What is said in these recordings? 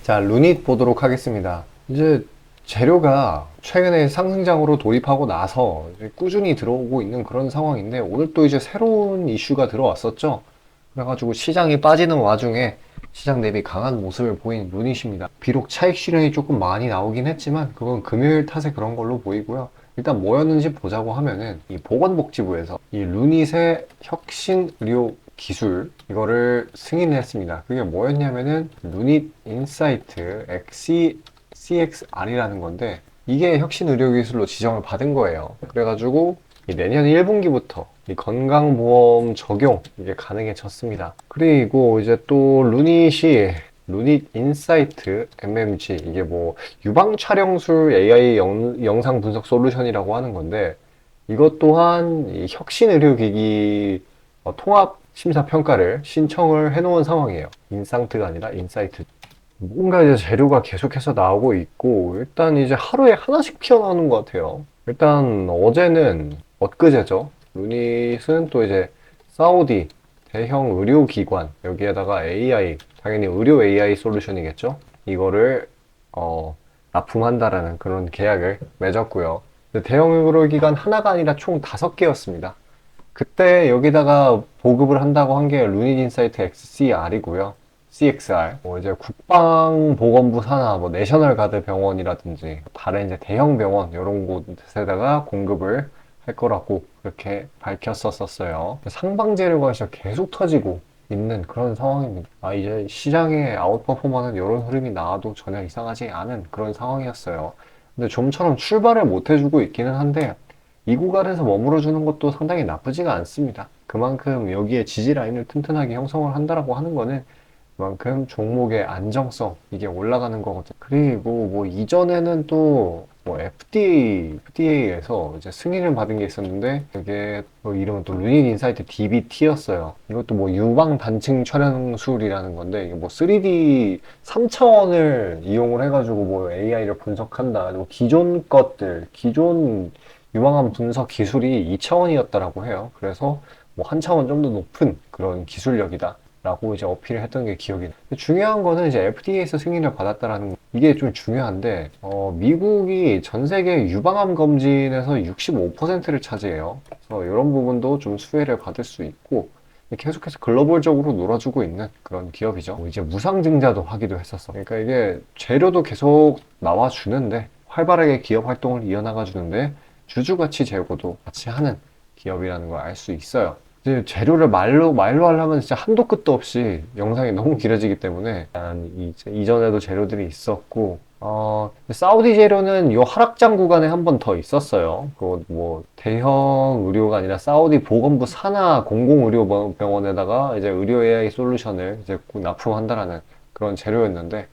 자, 루닛 보도록 하겠습니다. 이제 재료가 최근에 상승장으로 돌입하고 나서 이제 꾸준히 들어오고 있는 그런 상황인데, 오늘 또 이제 새로운 이슈가 들어왔었죠. 그래가지고 시장이 빠지는 와중에 시장 대비 강한 모습을 보인 루닛입니다. 비록 차익 실현이 조금 많이 나오긴 했지만 그건 금요일 탓에 그런 걸로 보이고요. 일단 뭐였는지 보자고 하면은 이 보건복지부에서 이 루닛의 혁신 의료 기술 이거를 승인했습니다. 그게 뭐였냐면은 루닛 인사이트 CXR이라는 건데, 이게 혁신 의료 기술로 지정을 받은 거예요. 그래가지고 이 내년 1분기부터 이 건강보험 적용 이게 가능해졌습니다. 그리고 이제 또 루닛이 루닛 인사이트 MMG, 이게 뭐 유방 촬영술 AI 영상 분석 솔루션이라고 하는 건데, 이것 또한 이 혁신 의료기기 통합 심사 평가를 신청을 해놓은 상황이에요. 인상트가 아니라 인사이트. 뭔가 이제 재료가 계속해서 나오고 있고, 일단 이제 하루에 하나씩 피어나오는 것 같아요. 일단 어제는 엊그제죠. 루닛은 또 이제 사우디 대형 의료기관, 여기에다가 AI, 당연히 의료 AI 솔루션이겠죠. 이거를 납품한다라는 그런 계약을 맺었고요. 대형 의료기관 하나가 아니라 총 5개였습니다. 그때 여기다가 보급을 한다고 한 게 루닛 인사이트 XCR이고요. CXR. 뭐 이제 국방보건부 산하, 뭐 내셔널 가드 병원이라든지 다른 이제 대형 병원 이런 곳에다가 공급을 할 거라고 그렇게 밝혔었어요. 상방 재료가 진짜 계속 터지고 있는 그런 상황입니다. 이제 시장의 아웃퍼포먼은 이런 흐름이 나와도 전혀 이상하지 않은 그런 상황이었어요. 근데 좀처럼 출발을 못 해주고 있기는 한데, 이 구간에서 머물러주는 것도 상당히 나쁘지가 않습니다. 그만큼 여기에 지지 라인을 튼튼하게 형성을 한다라고 하는 거는 그만큼 종목의 안정성, 이게 올라가는 거거든요. 그리고 뭐 이전에는 또 뭐 FDA에서 이제 승인을 받은 게 있었는데, 그게 뭐 이름은 또 루닛 인사이트 DBT였어요. 이것도 뭐 유방 단층 촬영술이라는 건데, 이게 뭐 3D 3차원을 이용을 해가지고 뭐 AI를 분석한다. 그리고 기존 것들, 기존 유망한 분석 기술이 2차원이었다라고 해요. 그래서 뭐 한 차원 좀 더 높은 그런 기술력이다 라고 이제 어필을 했던 게 기억이 나요. 중요한 거는 이제 FDA에서 승인을 받았다라는 거. 이게 좀 중요한데, 미국이 전 세계 유방암 검진에서 65%를 차지해요. 그래서 이런 부분도 좀 수혜를 받을 수 있고, 계속해서 글로벌적으로 놀아주고 있는 그런 기업이죠. 뭐 이제 무상증자도 하기도 했었어. 그러니까 이게 재료도 계속 나와주는데, 활발하게 기업 활동을 이어나가 주는데, 주주가치 제고도 같이 하는 기업이라는 걸 알 수 있어요. 이제 재료를 말로 하려면 진짜 한도 끝도 없이 영상이 너무 길어지기 때문에, 이전에도 재료들이 있었고, 사우디 재료는 요 하락장 구간에 한 번 더 있었어요. 그 뭐 대형 의료가 아니라 사우디 보건부 산하 공공의료병원에다가 이제 의료 AI 솔루션을 이제 납품한다라는 그런 재료였는데,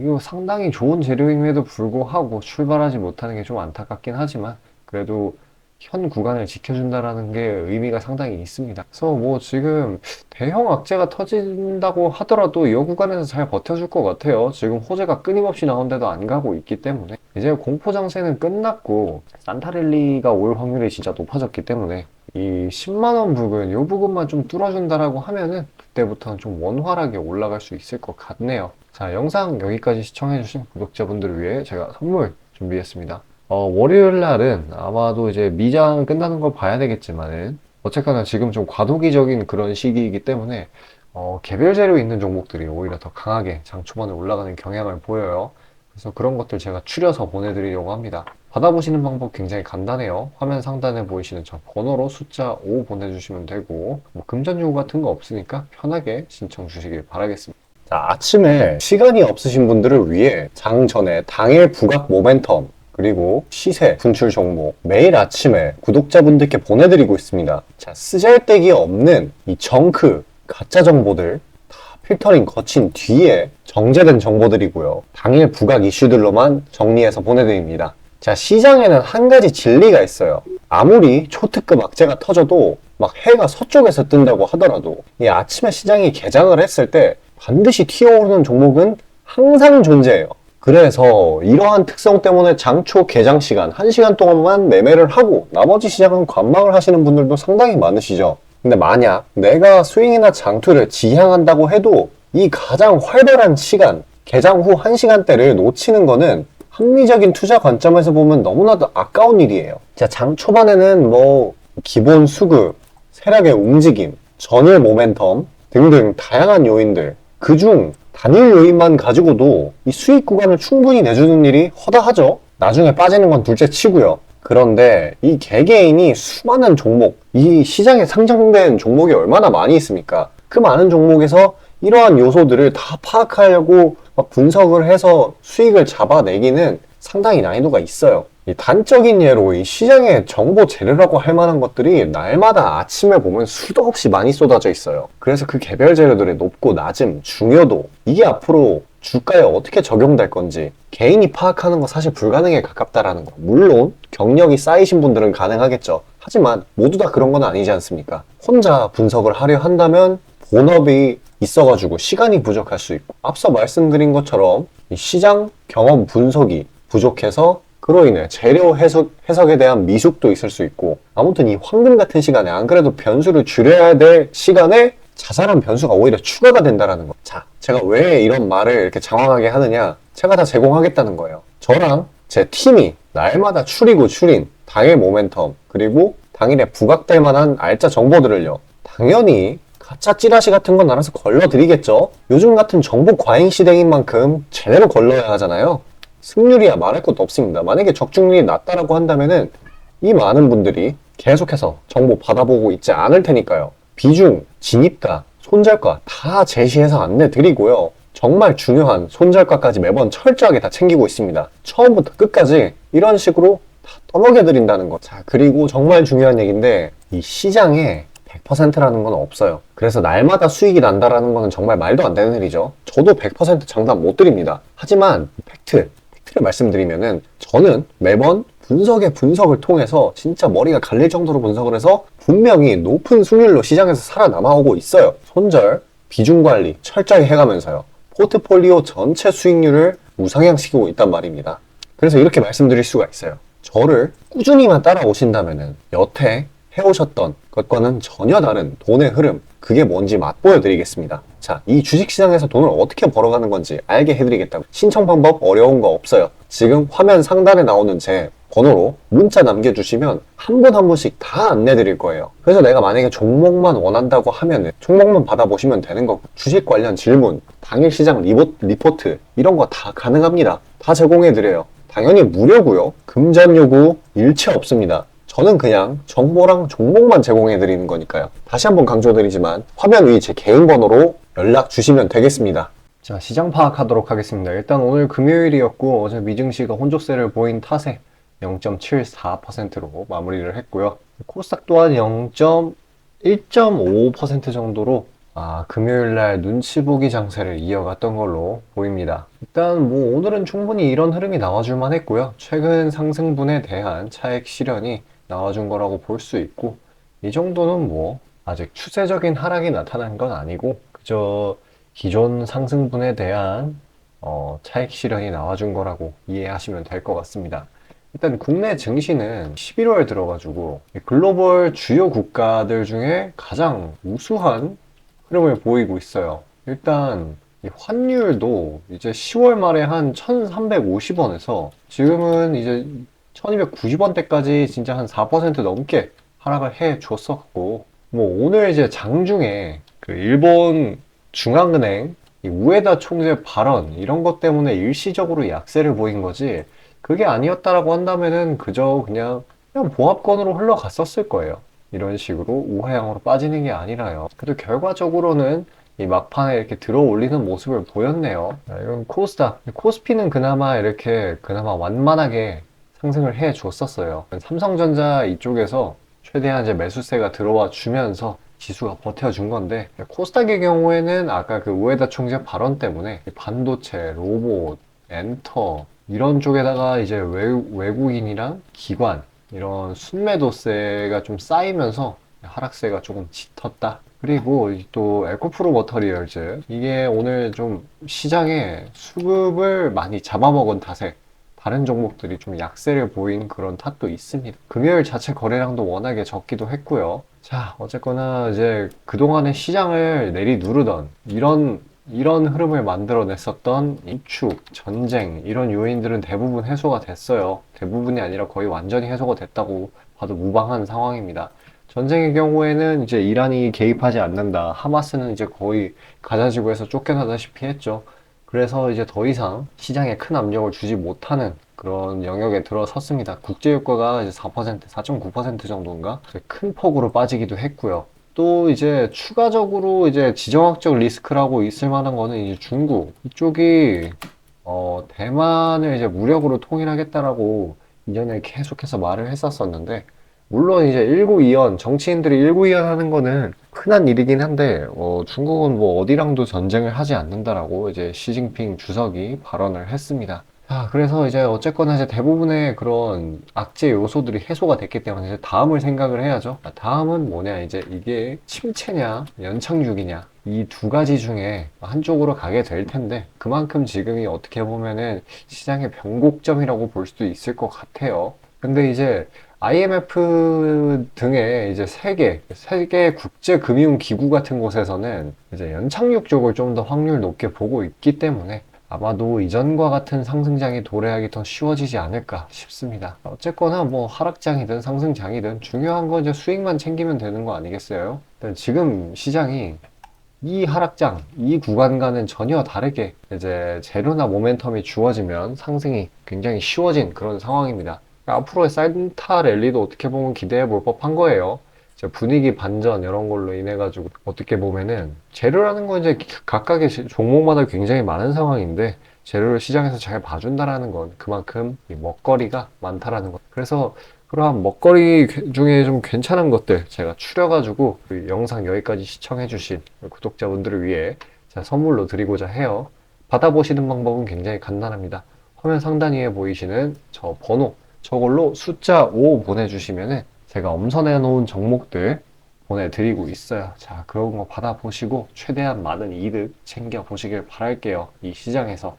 이거 상당히 좋은 재료임에도 불구하고 출발하지 못하는 게 좀 안타깝긴 하지만, 그래도 현 구간을 지켜준다라는 게 의미가 상당히 있습니다. 그래서 뭐 지금 대형 악재가 터진다고 하더라도 이 구간에서 잘 버텨줄 것 같아요. 지금 호재가 끊임없이 나온데도 안 가고 있기 때문에, 이제 공포 장세는 끝났고 산타랠리가 올 확률이 진짜 높아졌기 때문에, 이 10만원 부근, 요 부분만 좀 뚫어준다라고 하면은 그때부터는 좀 원활하게 올라갈 수 있을 것 같네요. 자, 영상 여기까지 시청해주신 구독자분들을 위해 제가 선물 준비했습니다. 월요일 날은 아마도 이제 미장 끝나는 걸 봐야 되겠지만은, 어쨌거나 지금 좀 과도기적인 그런 시기이기 때문에, 개별 재료 있는 종목들이 오히려 더 강하게 장 초반에 올라가는 경향을 보여요. 그래서 그런 것들 제가 추려서 보내드리려고 합니다. 받아보시는 방법 굉장히 간단해요. 화면 상단에 보이시는 저 번호로 숫자 5 보내주시면 되고, 뭐 금전 요구 같은 거 없으니까 편하게 신청 주시길 바라겠습니다. 자, 아침에 시간이 없으신 분들을 위해 장 전에 당일 부각 모멘텀, 그리고 시세, 분출 종목 매일 아침에 구독자분들께 보내드리고 있습니다. 자, 쓰잘데기 없는 이 정크, 가짜 정보들 다 필터링 거친 뒤에 정제된 정보들이고요. 당일 부각 이슈들로만 정리해서 보내드립니다. 자, 시장에는 한 가지 진리가 있어요. 아무리 초특급 악재가 터져도 막 해가 서쪽에서 뜬다고 하더라도, 이 아침에 시장이 개장을 했을 때 반드시 튀어오르는 종목은 항상 존재해요. 그래서 이러한 특성 때문에 장초 개장 시간 1시간 동안만 매매를 하고 나머지 시장은 관망을 하시는 분들도 상당히 많으시죠. 근데 만약 내가 스윙이나 장투를 지향한다고 해도 이 가장 활발한 시간, 개장 후 1시간대를 놓치는 거는 합리적인 투자 관점에서 보면 너무나도 아까운 일이에요. 자, 장 초반에는 뭐 기본 수급, 세력의 움직임, 전일 모멘텀 등등 다양한 요인들, 그중 단일 요인만 가지고도 이 수익 구간을 충분히 내주는 일이 허다하죠. 나중에 빠지는 건 둘째 치고요. 그런데 이 개개인이 수많은 종목, 이 시장에 상장된 종목이 얼마나 많이 있습니까? 그 많은 종목에서 이러한 요소들을 다 파악하려고 막 분석을 해서 수익을 잡아내기는 상당히 난이도가 있어요. 이 단적인 예로 이 시장의 정보 재료라고 할 만한 것들이 날마다 아침에 보면 수도 없이 많이 쏟아져 있어요. 그래서 그 개별 재료들의 높고 낮음, 중요도, 이게 앞으로 주가에 어떻게 적용될 건지 개인이 파악하는 거 사실 불가능에 가깝다라는 거. 물론 경력이 쌓이신 분들은 가능하겠죠. 하지만 모두 다 그런 건 아니지 않습니까? 혼자 분석을 하려 한다면 본업이 있어가지고 시간이 부족할 수 있고, 앞서 말씀드린 것처럼 이 시장 경험 분석이 부족해서 그로 인해 재료 해석에 대한 미숙도 있을 수 있고, 아무튼 이 황금 같은 시간에 안 그래도 변수를 줄여야 될 시간에 자잘한 변수가 오히려 추가가 된다라는 거. 자, 제가 왜 이런 말을 이렇게 장황하게 하느냐? 제가 다 제공하겠다는 거예요. 저랑 제 팀이 날마다 추린 당일 모멘텀, 그리고 당일에 부각될 만한 알짜 정보들을요, 당연히 가짜 찌라시 같은 건 알아서 걸러드리겠죠. 요즘 같은 정보 과잉 시대인 만큼 제대로 걸러야 하잖아요. 승률이야 말할 것도 없습니다. 만약에 적중률이 낮다라고 한다면은 이 많은 분들이 계속해서 정보 받아보고 있지 않을 테니까요. 비중, 진입가, 손절가 다 제시해서 안내드리고요. 정말 중요한 손절가까지 매번 철저하게 다 챙기고 있습니다. 처음부터 끝까지 이런 식으로 다 떠먹여드린다는 것. 자, 그리고 정말 중요한 얘기인데, 이 시장에 100%라는 건 없어요. 그래서 날마다 수익이 난다라는 거는 정말 말도 안 되는 일이죠. 저도 100% 장담 못 드립니다. 하지만 팩트를 말씀드리면은, 저는 매번 분석을 통해서 진짜 머리가 갈릴 정도로 분석을 해서 분명히 높은 수익률로 시장에서 살아남아오고 있어요. 손절, 비중 관리 철저히 해가면서요. 포트폴리오 전체 수익률을 우상향시키고 있단 말입니다. 그래서 이렇게 말씀드릴 수가 있어요. 저를 꾸준히만 따라오신다면은 여태 해오셨던 것과는 전혀 다른 돈의 흐름, 그게 뭔지 맛보여 드리겠습니다. 자, 이 주식시장에서 돈을 어떻게 벌어가는 건지 알게 해드리겠다고. 신청 방법 어려운 거 없어요. 지금 화면 상단에 나오는 제 번호로 문자 남겨주시면 한 분 한 분씩 다 안내드릴 거예요. 그래서 내가 만약에 종목만 원한다고 하면은 종목만 받아보시면 되는 거고, 주식 관련 질문, 당일 시장 리포트 이런 거 다 가능합니다. 다 제공해드려요. 당연히 무료고요. 금전 요구 일체 없습니다. 저는 그냥 정보랑 종목만 제공해드리는 거니까요. 다시 한번 강조드리지만 화면 위 제 개인 번호로 연락 주시면 되겠습니다. 자, 시장 파악하도록 하겠습니다. 일단 오늘 금요일이었고 어제 미증시가 혼조세를 보인 탓에 0.74%로 마무리를 했고요. 코스닥 또한 1.5% 정도로 금요일날 눈치 보기 장세를 이어갔던 걸로 보입니다. 일단 뭐 오늘은 충분히 이런 흐름이 나와줄만 했고요. 최근 상승분에 대한 차익 실현이 나와준 거라고 볼 수 있고, 이 정도는 뭐 아직 추세적인 하락이 나타난 건 아니고 그저 기존 상승분에 대한 차익 실현이 나와준 거라고 이해하시면 될 것 같습니다. 일단 국내 증시는 11월 들어가지고 글로벌 주요 국가들 중에 가장 우수한 흐름을 보이고 있어요. 일단 이 환율도 이제 10월 말에 한 1350원에서 지금은 이제 1290원대까지 진짜 한 4% 넘게 하락을 해 줬었고, 뭐 오늘 이제 장중에 그 일본 중앙은행 이 우에다 총재 발언 이런 것 때문에 일시적으로 약세를 보인 거지, 그게 아니었다라고 한다면은 그저 그냥 보합권으로 흘러갔었을 거예요. 이런 식으로 우하향으로 빠지는 게 아니라요. 그래도 결과적으로는 이 막판에 이렇게 들어 올리는 모습을 보였네요. 이건 코스닥, 코스피는 그나마 완만하게 상승을 해 줬었어요. 삼성전자 이쪽에서 최대한 이제 매수세가 들어와 주면서 지수가 버텨준 건데, 코스닥의 경우에는 아까 그 우에다 총재 발언 때문에 반도체, 로봇, 엔터 이런 쪽에다가 이제 외국인이랑 기관 이런 순매도세가 좀 쌓이면서 하락세가 조금 짙었다. 그리고 또 에코프로 머터리얼즈, 이게 오늘 좀 시장에 수급을 많이 잡아먹은 탓에 다른 종목들이 좀 약세를 보인 그런 탓도 있습니다. 금요일 자체 거래량도 워낙에 적기도 했고요. 자, 어쨌거나 이제 그동안의 시장을 내리누르던 이런 이런 흐름을 만들어냈었던 인축, 전쟁 이런 요인들은 대부분 해소가 됐어요. 대부분이 아니라 거의 완전히 해소가 됐다고 봐도 무방한 상황입니다. 전쟁의 경우에는 이제 이란이 개입하지 않는다. 하마스는 이제 거의 가자지구에서 쫓겨나다시피 했죠. 그래서 이제 더 이상 시장에 큰 압력을 주지 못하는 그런 영역에 들어섰습니다. 국제유가가 이제 4%, 4.9% 정도인가? 큰 폭으로 빠지기도 했고요. 또 이제 추가적으로 이제 지정학적 리스크라고 있을 만한 거는 이제 중국 이쪽이 대만을 이제 무력으로 통일하겠다라고 이전에 계속해서 말을 했었었는데 물론 이제 일구이연 정치인들이 일구이연 하는 거는 흔한 일이긴 한데 중국은 뭐 어디랑도 전쟁을 하지 않는다라고 이제 시진핑 주석이 발언을 했습니다. 그래서 이제 어쨌거나 이제 대부분의 그런 악재 요소들이 해소가 됐기 때문에 이제 다음을 생각을 해야죠. 다음은 뭐냐, 이제 이게 침체냐, 연착륙이냐, 이 두 가지 중에 한쪽으로 가게 될 텐데, 그만큼 지금이 어떻게 보면은 시장의 변곡점이라고 볼 수도 있을 것 같아요. 근데 이제 IMF 등의 이제 세계 국제금융기구 같은 곳에서는 이제 연착륙 쪽을 좀 더 확률 높게 보고 있기 때문에 아마도 이전과 같은 상승장이 도래하기 더 쉬워지지 않을까 싶습니다. 어쨌거나 뭐 하락장이든 상승장이든 중요한 건 이제 수익만 챙기면 되는 거 아니겠어요? 일단 지금 시장이 이 하락장, 이 구간과는 전혀 다르게 이제 재료나 모멘텀이 주어지면 상승이 굉장히 쉬워진 그런 상황입니다. 앞으로의 산타 랠리도 어떻게 보면 기대해 볼 법한 거예요. 이제 분위기 반전 이런 걸로 인해 가지고 어떻게 보면은 재료라는 건 이제 각각의 종목마다 굉장히 많은 상황인데 재료를 시장에서 잘 봐준다라는 건 그만큼 이 먹거리가 많다라는 것. 그래서 그러한 먹거리 중에 좀 괜찮은 것들 제가 추려가지고 그 영상 여기까지 시청해주신 구독자분들을 위해 제가 선물로 드리고자 해요. 받아보시는 방법은 굉장히 간단합니다. 화면 상단 위에 보이시는 저 번호 저걸로 숫자 5 보내주시면은 제가 엄선해 놓은 종목들 보내드리고 있어요. 자, 그런 거 받아보시고 최대한 많은 이득 챙겨 보시길 바랄게요. 이 시장에서.